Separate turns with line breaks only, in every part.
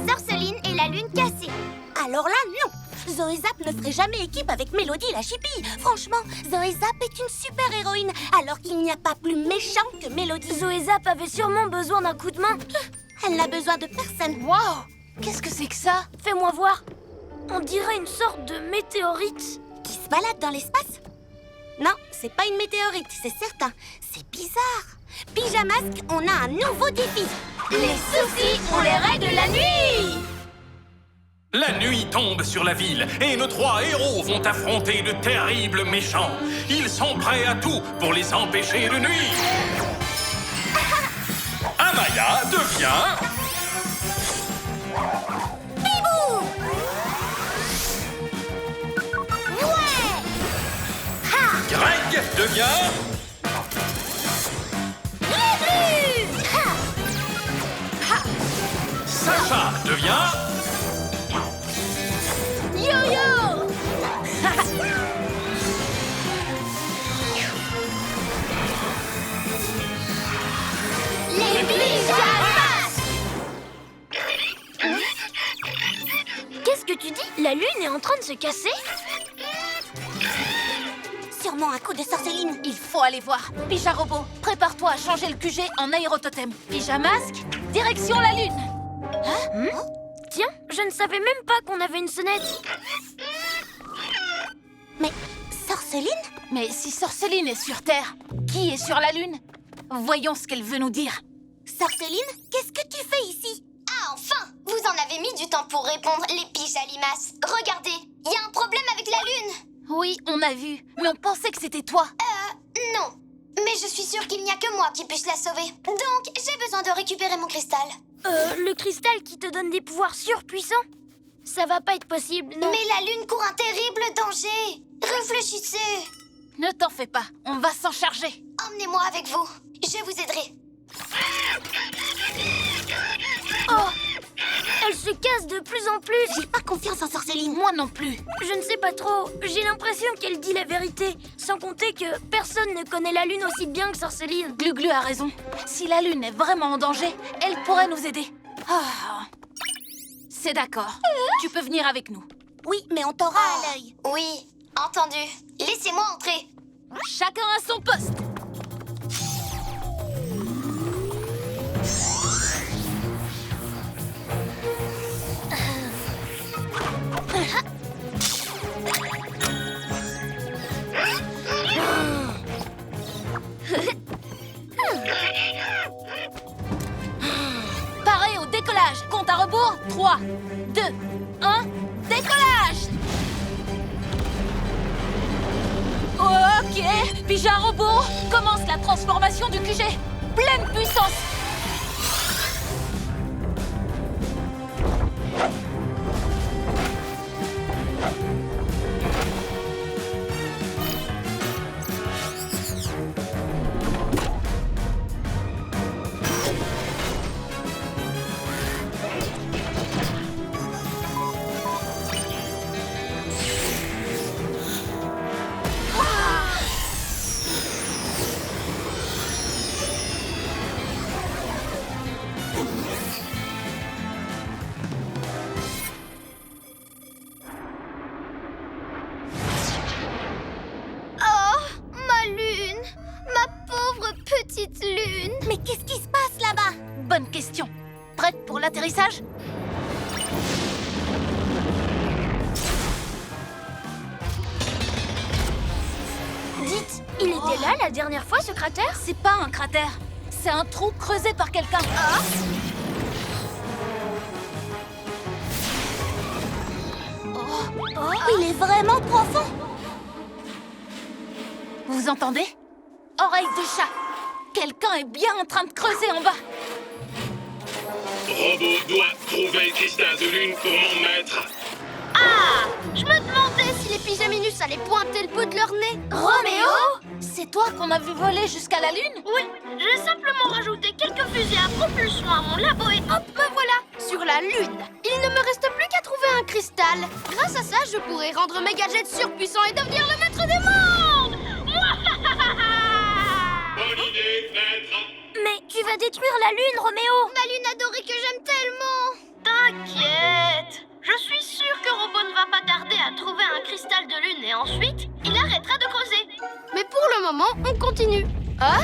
Sorceline et la lune cassée.
Alors là, non. Zoé Zap ne ferait jamais équipe avec Mélodie la chipie. Franchement, Zoé Zap est une super héroïne, alors qu'il n'y a pas plus méchant que Mélodie.
Zoé Zap avait sûrement besoin d'un coup de main.
Elle n'a besoin de personne.
Waouh! Qu'est-ce que c'est que ça?
Fais-moi voir. On dirait une sorte de météorite.
Qui se balade dans l'espace? Non, c'est pas une météorite, c'est certain. C'est bizarre. Pyjamasque, on a un nouveau défi.
Les soucis, on les règle la nuit.
La nuit tombe sur la ville et nos 3 héros vont affronter de terribles méchants. Ils sont prêts à tout pour les empêcher de nuire. Amaya devient...
Bibou! Ouais!
Greg devient...
Glu-glu!
Sacha devient...
Yo-yo! Les pyjamas! Qu'est-ce que tu dis? La lune est en train de se casser?
Sûrement un coup de sorceline.
Il faut aller voir. Pyjarobot, prépare-toi à changer le QG en aérototem. Pyjamasque, direction la lune.
Tiens, je ne savais même pas qu'on avait une sonnette.
Mais Sorceline?
Mais si Sorceline est sur Terre, qui est sur la lune? Voyons ce qu'elle veut nous dire.
Sorceline, qu'est-ce que tu fais ici?
Ah, enfin! Vous en avez mis du temps pour répondre, les pyjalimas. Regardez, il y a un problème avec la lune.
Oui, on a vu, mais on pensait que c'était toi.
Non. Mais je suis sûre qu'il n'y a que moi qui puisse la sauver. Donc, j'ai besoin de récupérer mon cristal.
Le cristal qui te donne des pouvoirs surpuissants? Ça va pas être possible, non?
Mais la lune court un terrible danger. Réfléchissez.
Ne t'en fais pas, on va s'en charger.
Emmenez-moi avec vous. Je vous aiderai.
Oh! Elle se casse de plus en plus.
J'ai pas confiance en Sorceline.
Moi non plus.
Je ne sais pas trop. J'ai l'impression qu'elle dit la vérité. Sans compter que personne ne connaît la lune aussi bien que Sorceline.
Gluglu a raison. Si la lune est vraiment en danger, elle pourrait nous aider. Ah. C'est d'accord. Tu peux venir avec nous.
Oui, mais on t'aura à l'œil.
Oui, entendu. Laissez-moi entrer.
Chacun à son poste. Paré au décollage. Compte à rebours. 3, 2, 1, décollage. Ok, Pyjarobot, commence la transformation du QG. Pleine puissance.
Oh, ma lune! Ma pauvre petite lune!
Mais qu'est-ce qui se passe là-bas?
Bonne question. Prête pour l'atterrissage?
Dites, il était là la dernière fois, ce cratère?
C'est pas un cratère. C'est un trou creusé par quelqu'un.
Oh, il est vraiment profond.
Vous entendez? Oreille de chat. Quelqu'un est bien en train de creuser en bas.
Robot doit trouver le cristal de lune pour mon maître.
Je me demandais si les pyjaminus allaient pointer le bout de leur nez.
Roméo? C'est toi qu'on a vu voler jusqu'à la lune?
Oui, j'ai simplement rajouté quelques fusées à propulsion à mon labo et hop, me voilà sur la Lune. Il ne me reste plus qu'à trouver un cristal. Grâce à ça, je pourrai rendre mes gadgets surpuissants et devenir le maître du monde.
Bonne idée, maître.
Mais tu vas détruire la Lune, Roméo. Ma Lune adorée que j'aime tellement. moment, on continue. Ah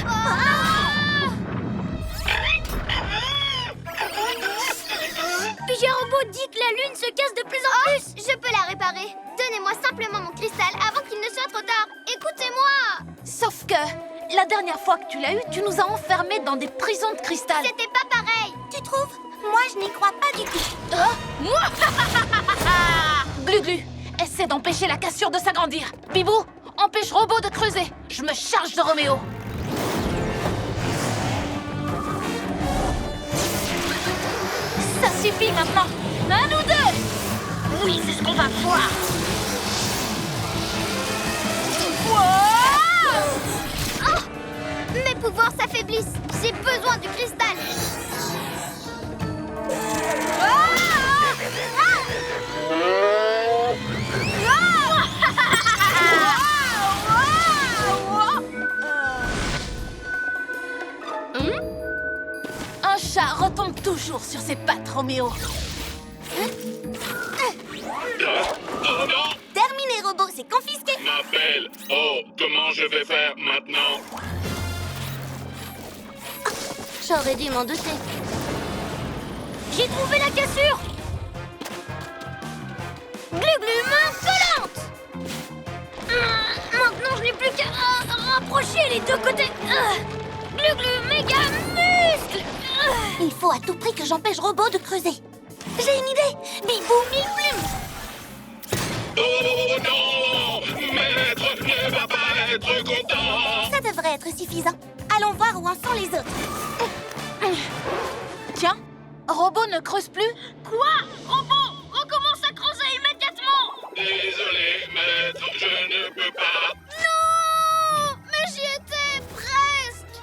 Pija Robot dit que la lune se casse de plus en plus. Je peux la réparer. Donnez-moi simplement mon cristal avant qu'il ne soit trop tard. Écoutez-moi.
Sauf que, la dernière fois que tu l'as eu, tu nous as enfermés dans des prisons de cristal.
C'était pas pareil.
Tu trouves? Moi, je n'y crois pas du tout.
Glu-Glu, essaie d'empêcher la cassure de s'agrandir. Bibou, empêche Robot de creuser. Je me charge de Roméo. Ça suffit maintenant. À nous deux. Oui, c'est ce qu'on va voir.
Oh, mes pouvoirs s'affaiblissent. J'ai besoin du cristal.
Un chat retombe toujours sur ses pattes, Roméo.
Oh non!
Terminé, robot, c'est confisqué.
Ma belle! Oh, comment je vais faire maintenant?
J'aurais dû m'en douter. J'ai trouvé la cassure. Glu-Glu, main collante. Maintenant, je n'ai plus qu'à rapprocher les deux côtés. Glu-Glu, méga muscle.
Il faut à tout prix que j'empêche Robot de creuser. J'ai une idée. Bibou, mille plumes.
Oh non! Maître ne va pas être content!
Ça devrait être suffisant. Allons voir où en sont les autres.
Tiens, Robot ne creuse plus.
Quoi? Robot, recommence à creuser immédiatement.
Désolé, maître, je ne peux pas.
Non, mais j'y étais presque.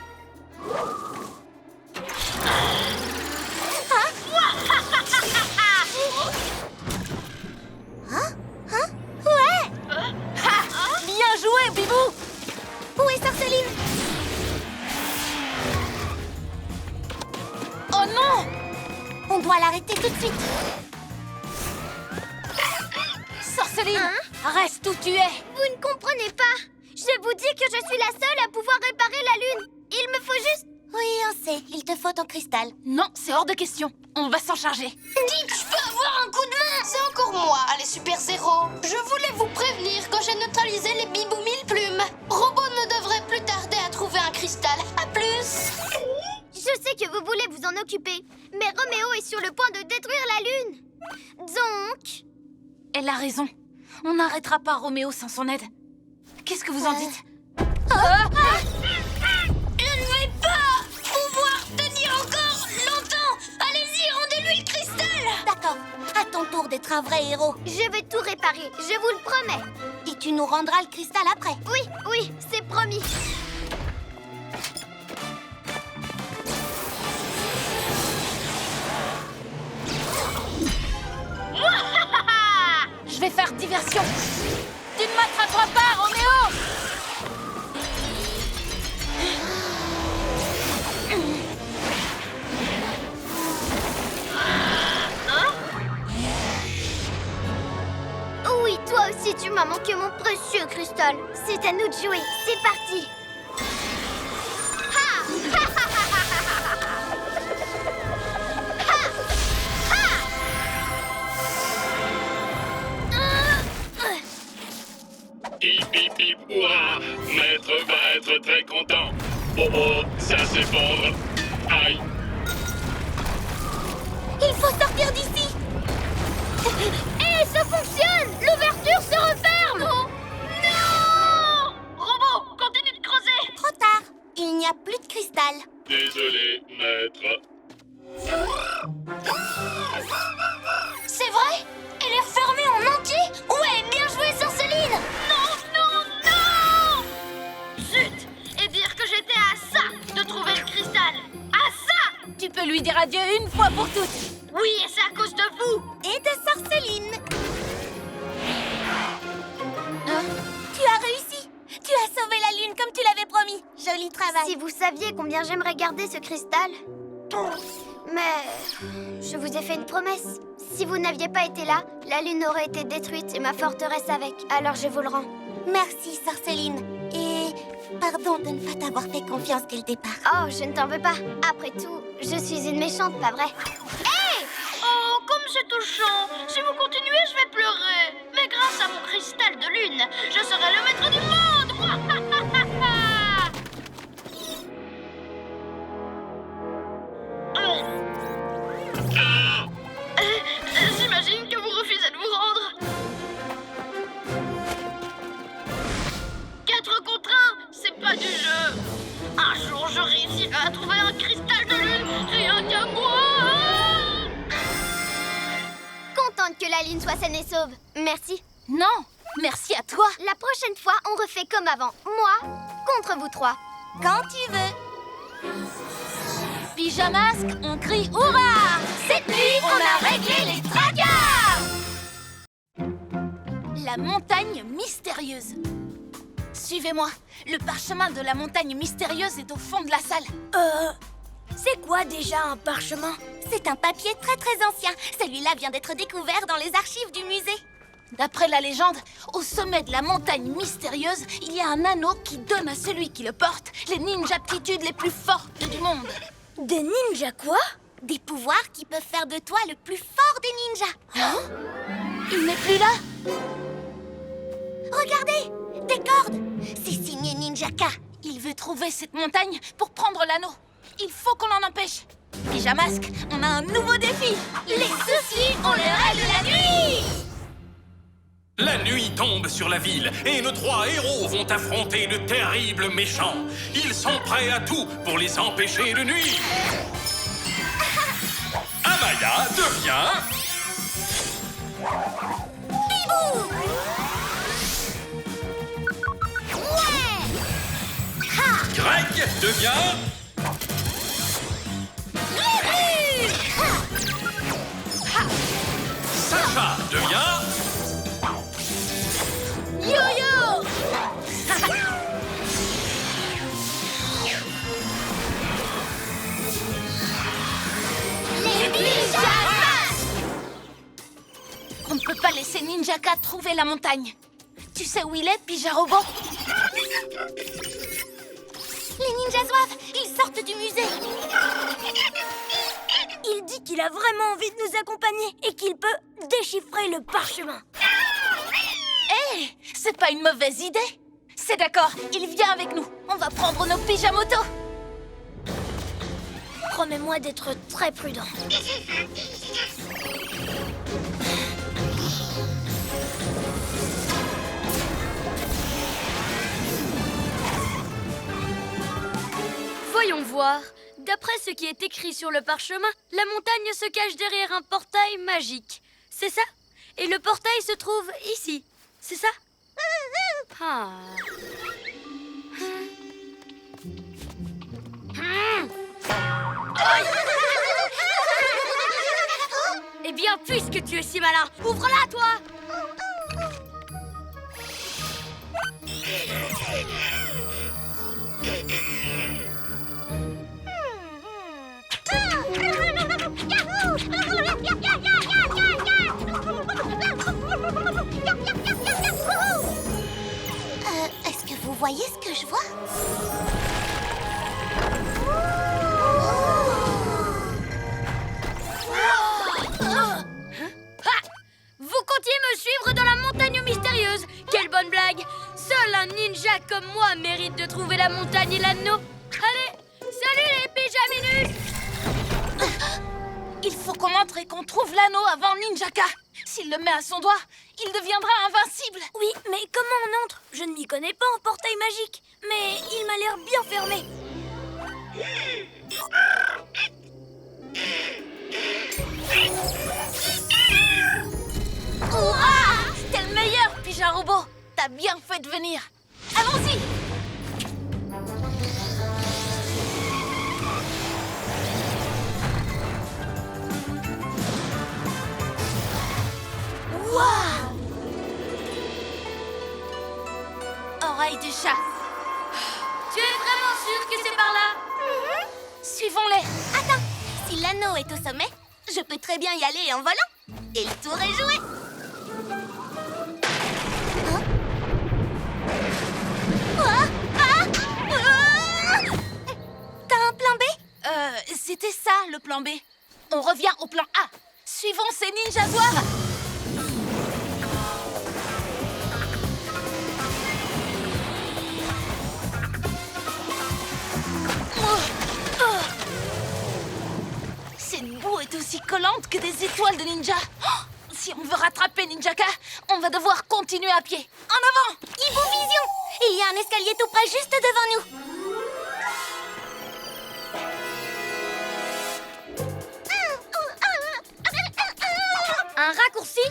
Ouais.
Bien joué, Bibou.
Où est Sorceline?
Oh non!
On doit l'arrêter tout de suite.
Sorceline, reste où tu es.
Vous ne comprenez pas. Je vous dis que je suis la seule à pouvoir réparer la lune. Il me faut juste...
Oui, on sait. Il te faut ton cristal.
Non, c'est hors de question. On va s'en charger.
Dites, je peux avoir un coup de main.
C'est encore moi, les Super Zéros. Je voulais vous prévenir quand j'ai neutralisé les Bibou mille plumes. Robot ne devrait plus tarder à trouver un cristal. À plus.
Je sais que vous voulez vous en occuper, mais Roméo est sur le point de détruire la lune. Donc...
Elle a raison. On n'arrêtera pas Roméo sans son aide. Qu'est-ce que vous en dites?
Je ne vais pas pouvoir tenir encore longtemps. Allez-y, rendez-lui le cristal.
D'accord. À ton tour d'être un vrai héros.
Je vais tout réparer, je vous le promets.
Et tu nous rendras le cristal après.
Oui, oui, c'est promis.
Je vais faire diversion. Tu ne m'attraperas pas, Roméo.
Oui, toi aussi, tu m'as manqué mon précieux cristal. C'est à nous de jouer. C'est parti.
Hip hip hip, ouah! Maître va être très content. Oh oh, ça s'effondre. Aïe!
Il faut sortir d'ici.
Hé, ça fonctionne. L'ouverture se referme.
Non. Robot, continue de creuser.
Trop tard. Il n'y a plus de cristal.
Désolé, maître.
C'est vrai? Elle est refermée en entier? Ouais, bien joué, Sorceline.
Non. Zut. Et dire que j'étais à ça de trouver le cristal. À ça.
Tu peux lui dire adieu une fois pour toutes.
Oui, et c'est à cause de vous.
Et de Sorceline. Tu as réussi. Tu as sauvé la lune comme tu l'avais promis. Joli travail.
Si vous saviez combien j'aimerais garder ce cristal. Mais je vous ai fait une promesse. Si vous n'aviez pas été là, la lune aurait été détruite et ma forteresse avec. Alors je vous le rends.
Merci, Sorceline. Et Pardon de ne pas t'avoir fait confiance dès le départ.
Oh, je ne t'en veux pas. Après tout, je suis une méchante, pas vrai?
Oh, comme c'est touchant. Si vous continuez, je vais pleurer. Mais grâce à mon cristal de lune, je serai le maître du monde. J'imagine que vous refusez de vous rendre. 4 contre 1, c'est pas du jeu. Un jour, je réussirai à trouver un cristal de lune, rien qu'à moi.
Contente que la lune soit saine et sauve. Merci.
Non, merci à toi.
La prochaine fois, on refait comme avant. Moi contre vous trois.
Quand tu veux.
Pyjamasque, on crie hurrah!
Cette nuit, on a réglé les tracas.
La montagne mystérieuse. Suivez-moi. Le parchemin de la montagne mystérieuse est au fond de la salle.
C'est quoi déjà un parchemin?
C'est un papier très très ancien. Celui-là vient d'être découvert dans les archives du musée.
D'après la légende, au sommet de la montagne mystérieuse, il y a un anneau qui donne à celui qui le porte les ninja aptitudes les plus fortes du monde.
Des ninjas quoi?
Des pouvoirs qui peuvent faire de toi le plus fort des ninjas.
Il n'est plus là.
Regardez, des cordes. C'est signé Ninjaka.
Il veut trouver cette montagne pour prendre l'anneau. Il faut qu'on l'en empêche. Pyjamasque, on a un nouveau défi.
Les soucis ont le règle de la nuit.
La nuit tombe sur la ville et nos 3 héros vont affronter de terribles méchants. Ils sont prêts à tout pour les empêcher de nuire. Amaya devient... Greg devient... Sacha devient...
Yo-yo!
Les pyjamas.
On ne peut pas laisser Ninjaka trouver la montagne. Tu sais où il est, Pyjarobot?
Les ninjas zouaves, ils sortent du musée.
Il dit qu'il a vraiment envie de nous accompagner et qu'il peut déchiffrer le parchemin.
Hé, c'est pas une mauvaise idée. C'est d'accord, il vient avec nous. On va prendre nos pyjamotos.
Promets-moi d'être très prudent.
Voyons voir. D'après ce qui est écrit sur le parchemin, la montagne se cache derrière un portail magique. C'est ça? Et le portail se trouve ici. C'est ça? Ah. Eh bien, puisque tu es si malin, ouvre-la, toi!
Est-ce que vous voyez ce que je vois?
Vous comptiez me suivre dans la montagne mystérieuse. Quelle bonne blague! Seul un ninja comme moi mérite de trouver la montagne et l'anneau. Allez, salut les pyjaminus!
Il faut qu'on entre et qu'on trouve l'anneau avant Ninjaka. S'il le met à son doigt, il deviendra invincible.
Oui, mais comment on entre? Je ne m'y connais pas en portail magique, mais il m'a l'air bien fermé.
Hurrah! T'es le meilleur, Pyjarobot. T'as bien fait de venir. Allons-y. Waouh! Oreille du chat.
Tu es vraiment sûr que c'est par là?
Suivons-les.
Attends, si l'anneau est au sommet, je peux très bien y aller en volant. Et le tour est joué. Hein? Ah, ah.
C'était ça, le plan B. On revient au plan A. Suivons ces ninjazoirs. Cette boue est aussi collante que des étoiles de ninja. Oh, si on veut rattraper Ninjaka, on va devoir continuer à pied. En avant!
Hibou Vision! Il y a un escalier tout près juste devant nous.
Un raccourci?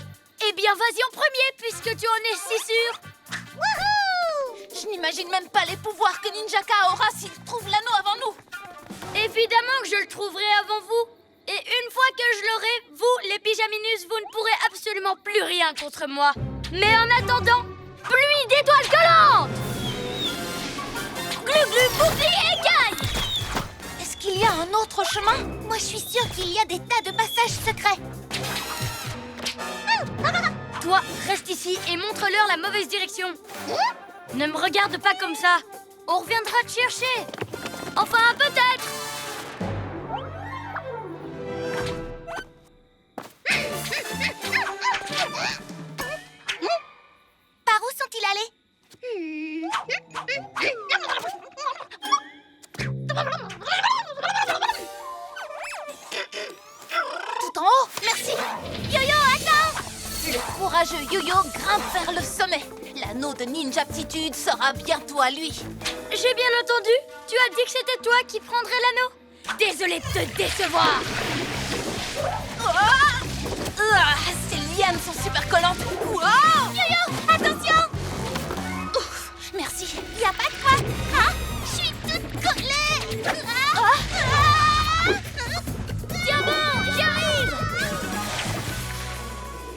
Eh bien, vas-y en premier, puisque tu en es si sûr.
Je n'imagine même pas les pouvoirs que Ninjaka aura s'il trouve l'anneau avant nous.
Évidemment que je le trouverai avant vous. Et une fois que je l'aurai, vous, les pyjaminus, vous ne pourrez absolument plus rien contre moi. Mais en attendant, pluie d'étoiles collantes!
Glu-glu, bouclier, gagne!
Est-ce qu'il y a un autre chemin?
Moi, je suis sûre qu'il y a des tas de passages secrets.
Toi, reste ici et montre-leur la mauvaise direction. Ne me regarde pas comme ça. On reviendra te chercher. Enfin, peut-être.
Par où sont-ils allés?
Tout en haut, merci. Yo-Yo, attends! Le courageux Yo-Yo grimpe vers le sommet. L'anneau de ninjaptitude sera bientôt à lui.
J'ai bien entendu. Tu as dit que c'était toi qui prendrais l'anneau. Désolée de te décevoir.
Ces lianes sont super collantes.
Yo-Yo, attention!
Ouf, merci.
Y a pas de quoi. Hein? Je suis toute collée.
Tiens bon, j'arrive.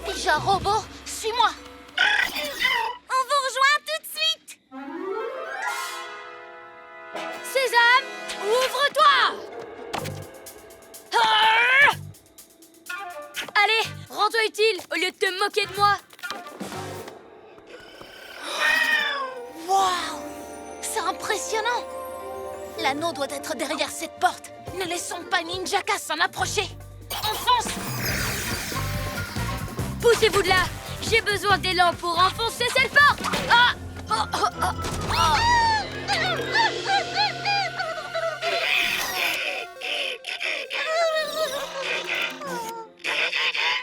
Ninja robot, suis-moi.
On vous rejoint tout de suite.
Sésame, ouvre-toi. Allez, rends-toi utile au lieu de te moquer de moi.
Waouh! C'est impressionnant! L'anneau doit être derrière cette porte. Ne laissons pas Ninjaka s'en approcher. On fonce!
Poussez-vous de là. J'ai besoin d'élan pour enfoncer cette porte. Ah! Oh, oh, oh, oh.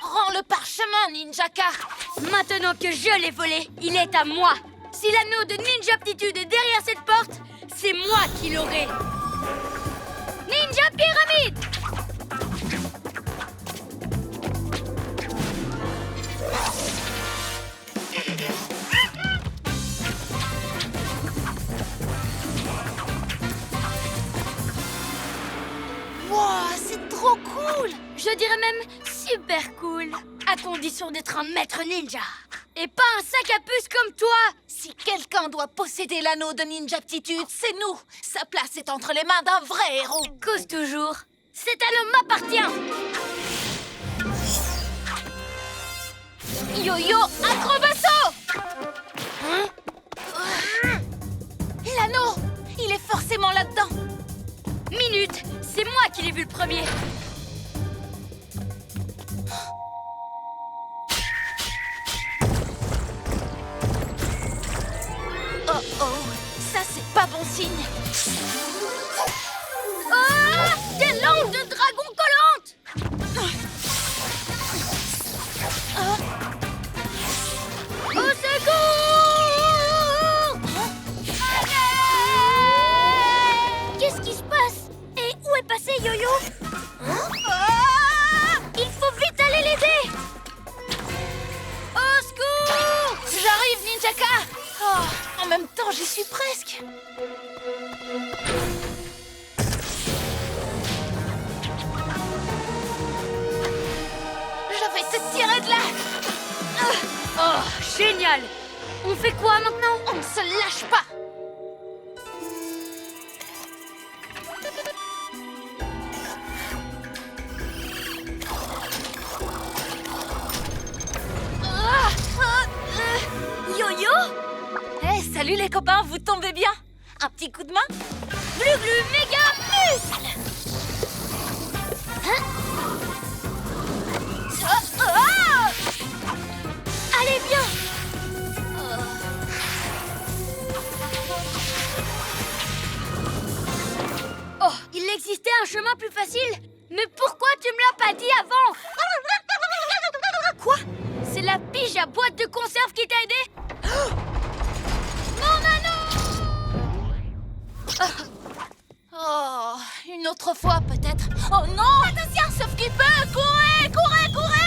Rends le parchemin, Ninjaka!
Maintenant que je l'ai volé, il est à moi. Si l'anneau de ninjaptitude est derrière cette porte, c'est moi qui l'aurai. Ninja pyramide!
Wow, c'est trop cool!
Je dirais même super cool. À condition d'être un maître ninja. Et pas un sac à puce comme toi.
Si quelqu'un doit posséder l'anneau de ninjaptitude, c'est nous! Sa place est entre les mains d'un vrai héros!
Cause toujours. Cet anneau m'appartient.
Yo-Yo, acrobasso! L'anneau! Il est forcément là-dedans!
Minute, c'est moi qui l'ai vu le premier.
Oh oh, ça c'est pas bon signe!
Ah! Des langues de dragon collantes! Au secours!
Qu'est-ce qui se passe? Et où est passé Yo-Yo?
Il faut vite aller l'aider! Au secours!
J'arrive, Ninjaka! Oh, en même temps, j'y suis presque! Je vais te tirer de là!
Oh, génial! On fait quoi maintenant?
On ne se lâche pas!
Yo-Yo?
Hey, salut les copains, vous tombez bien? Un petit coup de main?
Glu-glu méga muscle! Allez, viens. Oh, il existait un chemin plus facile. Mais pourquoi tu me l'as pas dit avant? Quoi? C'est la pige à boîte de conserve qui t'a aidé? Mon anneau!
Oh, une autre fois peut-être. Oh non! Attention, sauf qu'il peut! Courez, courez, courez!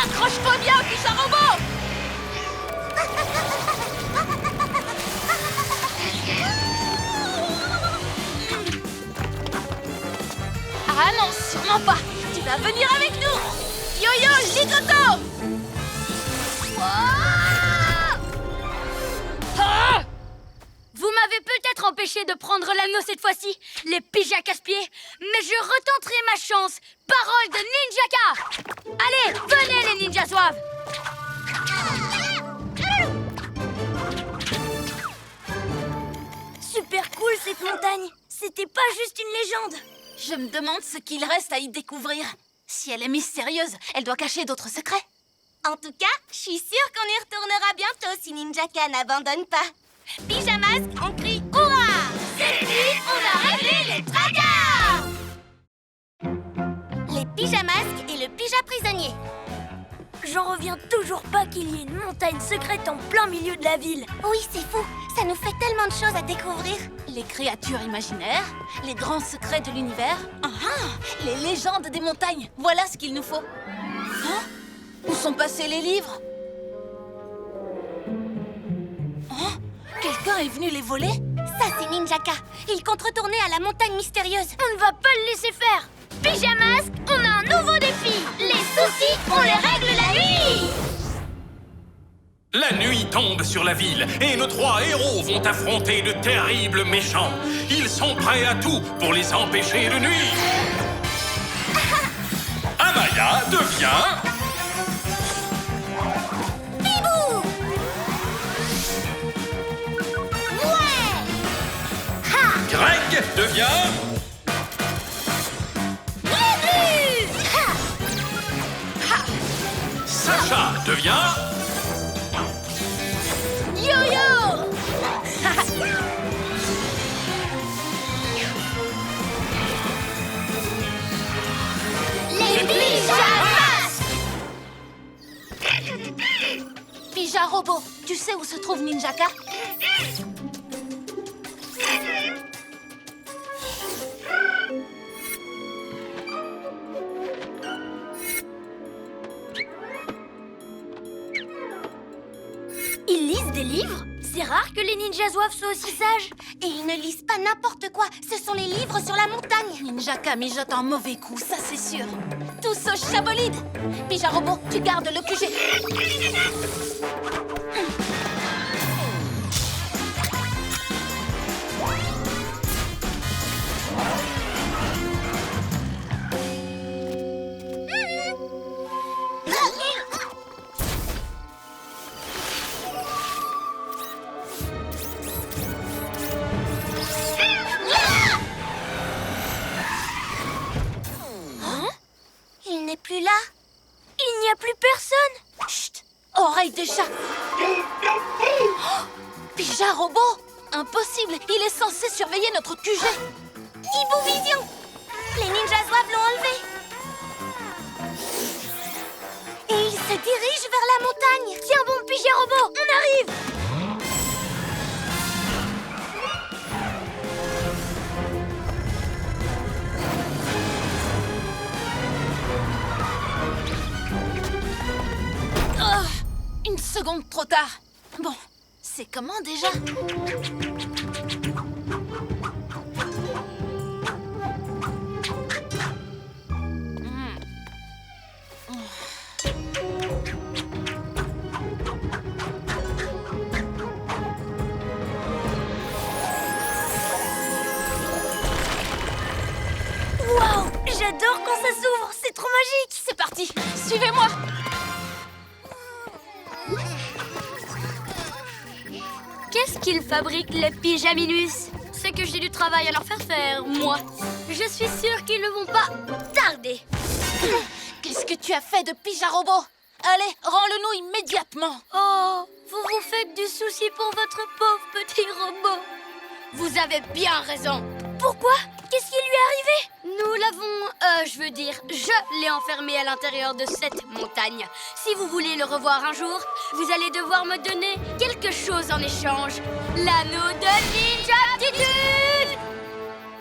Accroche-toi bien, Pija Robot! Ah non, sûrement pas! Tu vas venir avec nous! Yo-yo, Ligoto!
Ah! Vous m'avez peut-être empêché de prendre l'anneau cette fois-ci, les pigeons casse-pieds, mais je retenterai ma chance. Parole de Ninjaka! Allez, venez les ninjas zouaves! Super cool cette montagne. C'était pas juste une légende.
Je me demande ce qu'il reste à y découvrir. Si elle est mystérieuse, elle doit cacher d'autres secrets.
En tout cas, je suis sûre qu'on y retournera bientôt si Ninjaka n'abandonne pas. Pyjamasque, on crie hurrah! Cette nuit, on a réglé les tracas! Les pyjamasques et le pyja prisonnier.
J'en reviens toujours pas qu'il y ait une montagne secrète en plein milieu de la ville.
Oui, c'est fou. Ça nous fait tellement de choses à découvrir.
Les créatures imaginaires, les grands secrets de l'univers, les légendes des montagnes. Voilà ce qu'il nous faut. Hein? Où sont passés les livres? Hein? Quelqu'un est venu les voler?
Ça, c'est Ninjaka. Il compte retourner à la montagne mystérieuse.
On ne va pas le laisser faire. Pyjamasque, on a un nouveau défi. Les soucis, on les règle la nuit.
La nuit tombe sur la ville et nos 3 héros vont affronter de terribles méchants. Ils sont prêts à tout pour les empêcher de nuire. Amaya devient...
Bibou! Ouais!
Greg devient... Sacha devient...
Yo-yo!
Les pyjamasques!
Pija Robot, tu sais où se trouve Ninjaka?
Ils lisent des livres? C'est rare que les ninjas zouaves soient aussi sages.
Et ils ne lisent pas n'importe quoi. Ce sont les livres sur la montagne.
Ninjaka mijote un mauvais coup, ça c'est sûr. Tous au chabolide! Pija Robot, tu gardes le QG.
Il n'est plus là.
Il n'y a plus personne.
Chut! Oreille de chat! Oh, Pija Robot! Impossible! Il est censé surveiller notre QG!
Hibou Vision! Les ninjas zouaves l'ont enlevé. Et il se dirige vers la montagne.
Tiens bon, Pija Robot, on arrive.
Oh, une seconde trop tard. Bon, c'est comment déjà?
J'adore quand ça s'ouvre, c'est trop magique.
C'est parti, suivez-moi.
Qu'est-ce qu'ils fabriquent, les Pyjaminus? C'est que j'ai du travail à leur faire faire, moi. Je suis sûre qu'ils ne vont pas tarder.
Qu'est-ce que tu as fait de Pyjarobot? Allez, rends-le-nous immédiatement.
Oh, vous vous faites du souci pour votre pauvre petit robot. Vous avez bien raison. Pourquoi? Qu'est-ce qui lui est arrivé? Nous l'avons, je l'ai enfermé à l'intérieur de cette montagne. Si vous voulez le revoir un jour, vous allez devoir me donner quelque chose en échange. L'anneau de Ninjaptitude!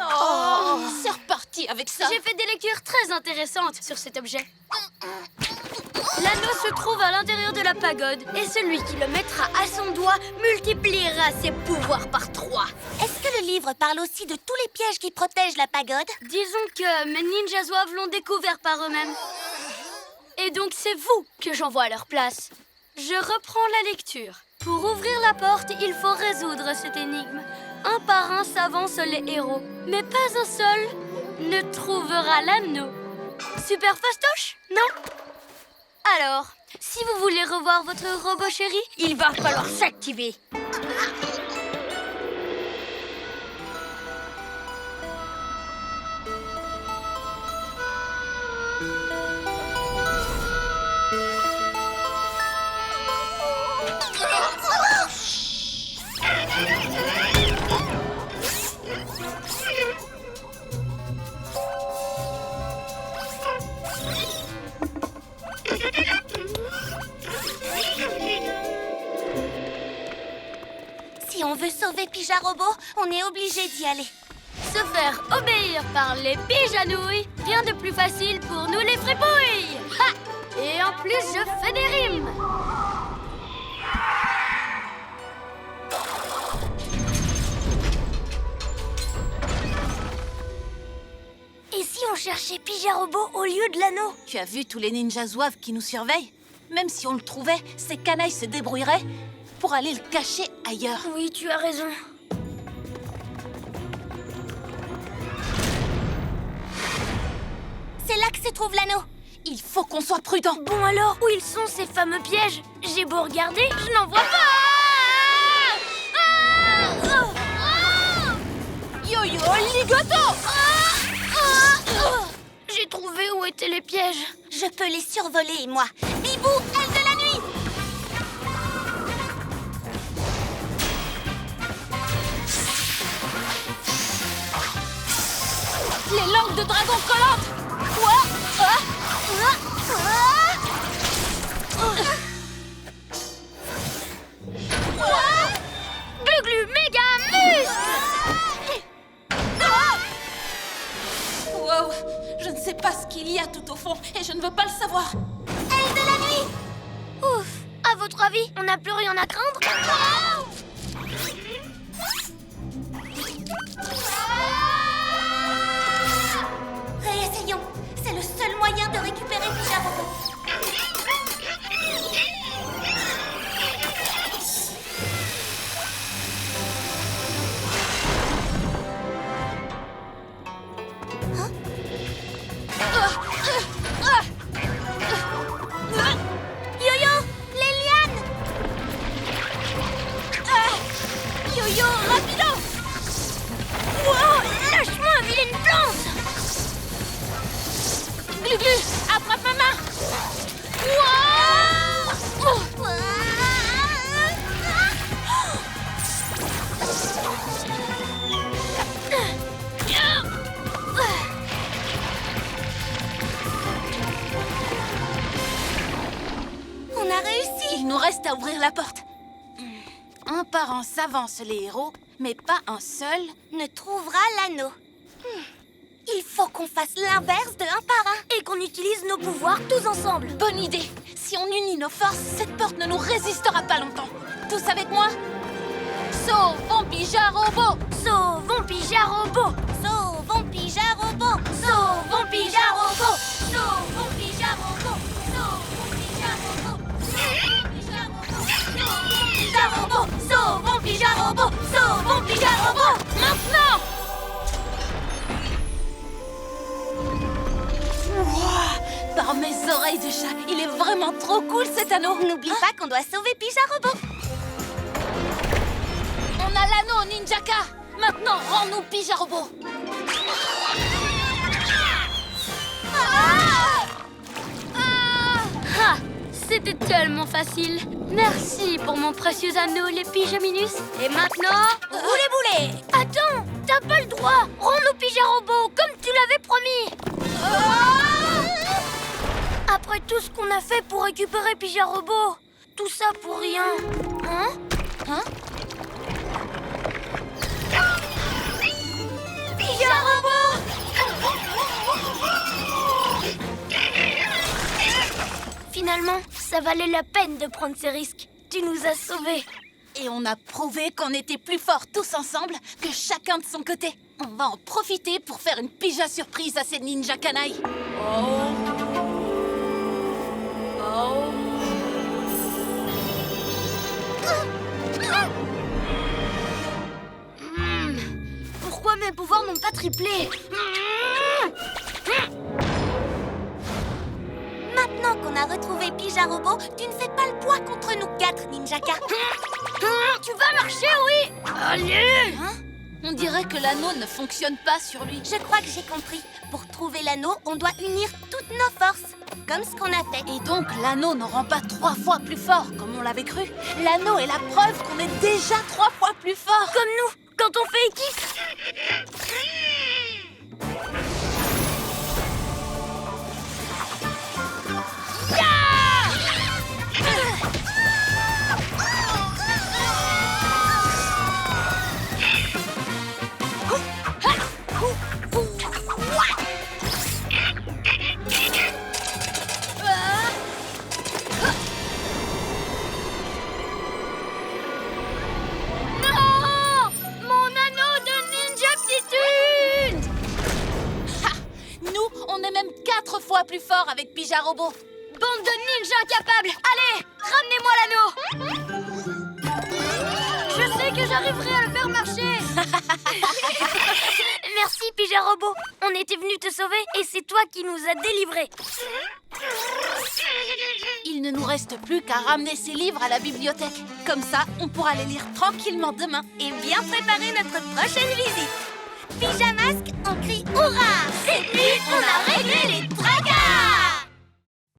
Oh, c'est reparti avec ça.
J'ai fait des lectures très intéressantes sur cet objet. L'anneau se trouve à l'intérieur de la pagode et celui qui le mettra à son doigt multipliera ses pouvoirs par 3.
Est-ce que le livre parle aussi de tous les pièges qui protègent la pagode?
Disons que mes ninjas zouaves l'ont découvert par eux-mêmes. Et donc c'est vous que j'envoie à leur place. Je reprends la lecture. Pour ouvrir la porte, il faut résoudre cette énigme. Un par un s'avancent les héros, mais pas un seul ne trouvera l'anneau. Super fastoche, non? Alors, si vous voulez revoir votre robot chéri, il va falloir s'activer.
Si on veut sauver Pyjarobot, on est obligé d'y aller.
Se faire obéir par les pyjanouilles, rien de plus facile pour nous les fripouilles. Ha! Et en plus, je fais des rimes.
Et si on cherchait Pyjarobot au lieu de l'anneau?
Tu as vu tous les ninjas zouaves qui nous surveillent? Même si on le trouvait, ces canailles se débrouilleraient pour aller le cacher ailleurs.
Oui, tu as raison.
C'est là que se trouve l'anneau.
Il faut qu'on soit prudent.
Bon alors, où ils sont ces fameux pièges? J'ai beau regarder, je n'en vois pas.
Yo-yo, ligoto!
J'ai trouvé où étaient les pièges.
Je peux les survoler, moi. Bibou, aile de la nuit!
Les langues de dragon collantes! Quoi?
Glu-glu méga muscle!
Wow, je ne sais pas ce qu'il y a tout au fond et je ne veux pas le savoir.
Aile de la nuit!
Ouf! À votre avis, on n'a plus rien à craindre?
Réessayons. C'est le seul moyen de récupérer Pyjarobot. Yo-yo, les lianes!
Yo-yo, rapido!
Wow! Lâche-moi, vilaine plante!
Glu-glu, attrape ma main!
On a réussi!
Il nous reste à ouvrir la porte. Un par un s'avancent les héros, mais pas un seul.
Ne trouvera l'anneau. Il faut qu'on fasse l'inverse de un par un.
Et qu'on utilise nos pouvoirs tous ensemble.
Bonne idée. Si on unit nos forces, cette porte ne nous résistera pas longtemps. Tous avec moi? Sauvons Pyjarobot!
Sauvons Pyjarobot!
Sauvons Pyjarobot!
Sauvons Pyjarobot!
Sauvons Pyjarobot! Sauvons Pyjarobot!
Sauvons Pyjarobot! Sauvons Pyjarobot! Maintenant!
trop cool cet anneau.
N'oublie pas qu'on doit sauver Pyjarobot.
On a l'anneau, Ninjaka. Maintenant, rends-nous Pyjarobot.
Ah, c'était tellement facile. Merci pour mon précieux anneau, les Pyjaminus. Et maintenant,
Roulez boulet.
attends, t'as pas le droit. Rends-nous Pyjarobot, comme tu l'avais promis. Après tout ce qu'on a fait pour récupérer Pyjarobot, tout ça pour rien. Hein? Finalement, ça valait la peine de prendre ces risques. Tu nous as sauvés.
Et on a prouvé qu'on était plus forts tous ensemble que chacun de son côté. On va en profiter pour faire une pyja surprise à ces ninja canailles.
Pourquoi mes pouvoirs n'ont pas triplé?
Maintenant qu'on a retrouvé Pyjarobot, tu ne fais pas le poids contre nous 4, Ninjaka.
Tu vas marcher, oui? Allez!
On dirait que l'anneau ne fonctionne pas sur lui.
Je crois que j'ai compris. Pour trouver l'anneau, on doit unir toutes nos forces. Comme ce qu'on a fait.
Et donc, l'anneau ne rend pas 3 fois plus fort, comme on l'avait cru. L'anneau est la preuve qu'on est déjà 3 fois plus fort.
Comme nous, quand on fait équipe. Non! Mon anneau de ninja-aptitude!
Nous, on est même 4 fois plus fort avec Pyjarobot.
Bande de ninjas incapables! Allez, ramenez-moi l'anneau! Je sais que j'arriverai à le faire marcher! Merci, Pyjarobot. On était venus te sauver et c'est toi qui nous as délivrés.
Il ne nous reste plus qu'à ramener ces livres à la bibliothèque. Comme ça, on pourra les lire tranquillement demain.
Et bien préparer notre prochaine visite. Pyjamasque, on crie hurrah!